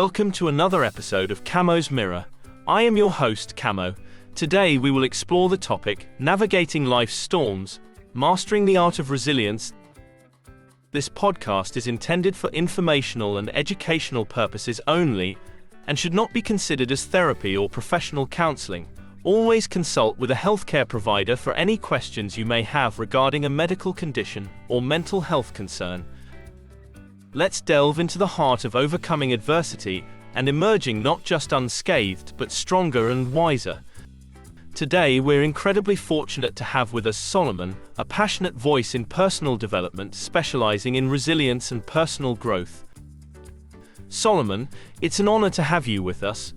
Welcome to another episode of Camo's Mirror. I am your host, Camo. Today we will explore the topic, navigating life's storms, mastering the art of resilience. This podcast is intended for informational and educational purposes only, and should not be considered as therapy or professional counseling. Always consult with a healthcare provider for any questions you may have regarding a medical condition or mental health concern. Let's delve into the heart of overcoming adversity and emerging not just unscathed but stronger and wiser. Today we're incredibly fortunate to have with us Solomon, a passionate voice in personal development specializing in resilience and personal growth. Solomon, it's an honor to have you with us.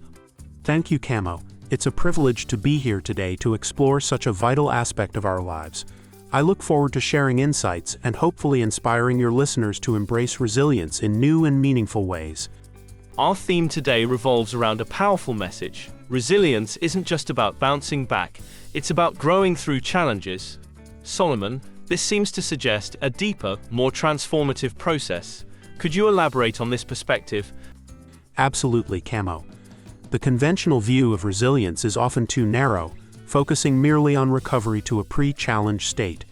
Thank you, Camo. It's a privilege to be here today to explore such a vital aspect of our lives. I look forward to sharing insights and hopefully inspiring your listeners to embrace resilience in new and meaningful ways. Our theme today revolves around a powerful message. Resilience isn't just about bouncing back, it's about growing through challenges. Solomon, this seems to suggest a deeper, more transformative process. Could you elaborate on this perspective? Absolutely, Camo. The conventional view of resilience is often too narrow, focusing merely on recovery to a pre-challenge state.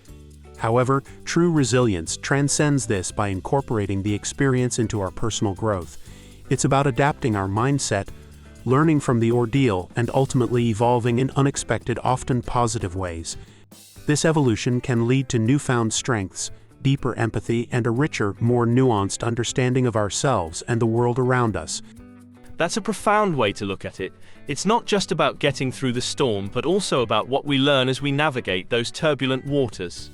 However, true resilience transcends this by incorporating the experience into our personal growth. It's about adapting our mindset, learning from the ordeal, and ultimately evolving in unexpected, often positive ways. This evolution can lead to newfound strengths, deeper empathy, and a richer, more nuanced understanding of ourselves and the world around us. That's a profound way to look at it. It's not just about getting through the storm, but also about what we learn as we navigate those turbulent waters.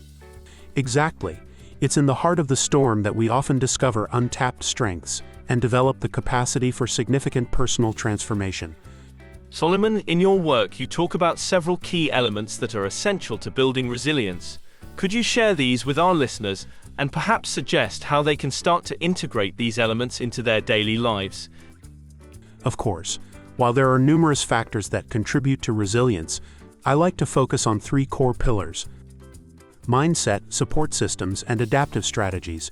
Exactly. It's in the heart of the storm that we often discover untapped strengths and develop the capacity for significant personal transformation. Solomon, in your work you talk about several key elements that are essential to building resilience. Could you share these with our listeners and perhaps suggest how they can start to integrate these elements into their daily lives? Of course, while there are numerous factors that contribute to resilience, I like to focus on three core pillars: mindset, support systems, and adaptive strategies.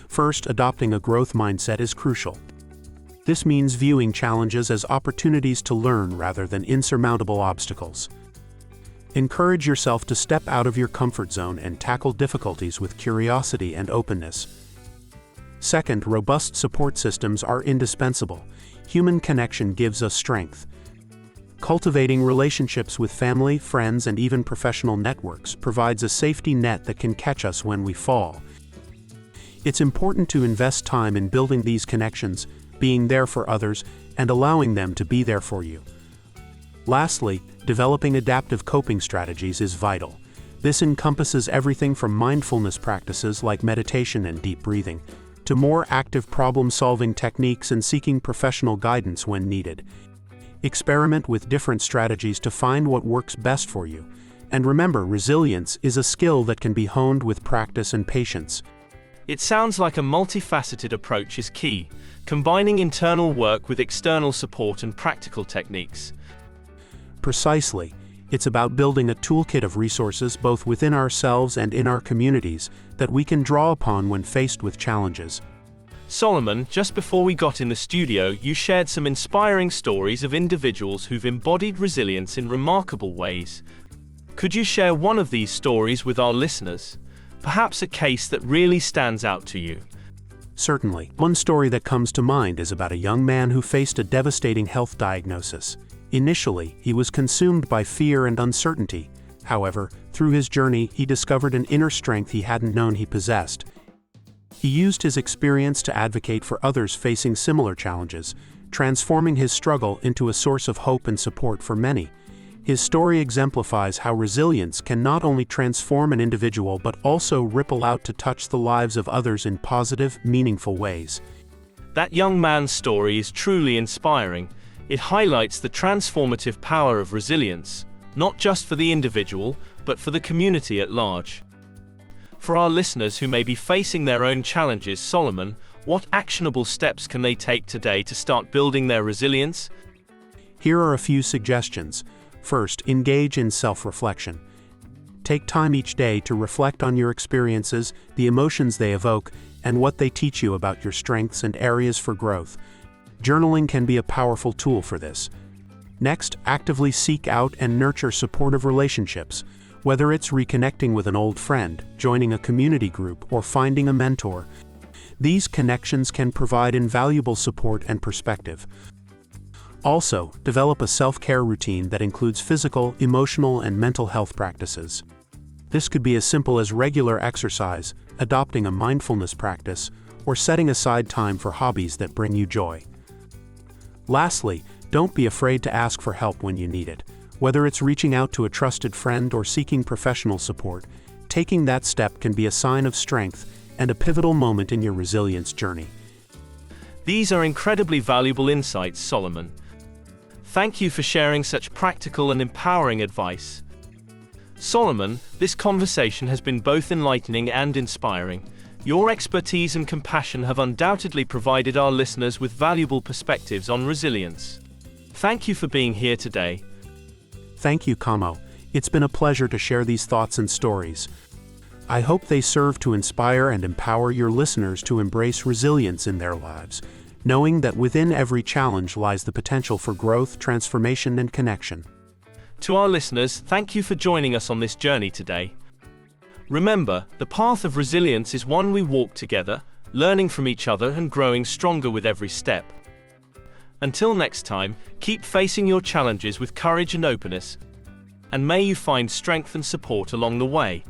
First, adopting a growth mindset is crucial. This means viewing challenges as opportunities to learn rather than insurmountable obstacles. Encourage yourself to step out of your comfort zone and tackle difficulties with curiosity and openness. Second, robust support systems are indispensable. Human connection gives us strength. Cultivating relationships with family, friends, and even professional networks provides a safety net that can catch us when we fall. It's important to invest time in building these connections, being there for others, and allowing them to be there for you. Lastly, developing adaptive coping strategies is vital. This encompasses everything from mindfulness practices like meditation and deep breathing, to more active problem-solving techniques and seeking professional guidance when needed. Experiment with different strategies to find what works best for you. And remember, resilience is a skill that can be honed with practice and patience. It sounds like a multifaceted approach is key, combining internal work with external support and practical techniques. Precisely. It's about building a toolkit of resources both within ourselves and in our communities that we can draw upon when faced with challenges. Solomon, just before we got in the studio, you shared some inspiring stories of individuals who've embodied resilience in remarkable ways. Could you share one of these stories with our listeners? Perhaps a case that really stands out to you. Certainly. One story that comes to mind is about a young man who faced a devastating health diagnosis. Initially, he was consumed by fear and uncertainty. However, through his journey, he discovered an inner strength he hadn't known he possessed. He used his experience to advocate for others facing similar challenges, transforming his struggle into a source of hope and support for many. His story exemplifies how resilience can not only transform an individual but also ripple out to touch the lives of others in positive, meaningful ways. That young man's story is truly inspiring. It highlights the transformative power of resilience, not just for the individual, but for the community at large. For our listeners who may be facing their own challenges, Solomon, what actionable steps can they take today to start building their resilience? Here are a few suggestions. First, engage in self-reflection. Take time each day to reflect on your experiences, the emotions they evoke, and what they teach you about your strengths and areas for growth. Journaling can be a powerful tool for this. Next, actively seek out and nurture supportive relationships, whether it's reconnecting with an old friend, joining a community group, or finding a mentor. These connections can provide invaluable support and perspective. Also, develop a self-care routine that includes physical, emotional, and mental health practices. This could be as simple as regular exercise, adopting a mindfulness practice, or setting aside time for hobbies that bring you joy. Lastly, don't be afraid to ask for help when you need it. Whether it's reaching out to a trusted friend or seeking professional support, taking that step can be a sign of strength and a pivotal moment in your resilience journey. These are incredibly valuable insights, Solomon. Thank you for sharing such practical and empowering advice. Solomon, this conversation has been both enlightening and inspiring. Your expertise and compassion have undoubtedly provided our listeners with valuable perspectives on resilience. Thank you for being here today. Thank you, Camo. It's been a pleasure to share these thoughts and stories. I hope they serve to inspire and empower your listeners to embrace resilience in their lives, knowing that within every challenge lies the potential for growth, transformation, and connection. To our listeners, thank you for joining us on this journey today. Remember, the path of resilience is one we walk together, learning from each other and growing stronger with every step. Until next time, keep facing your challenges with courage and openness, and may you find strength and support along the way.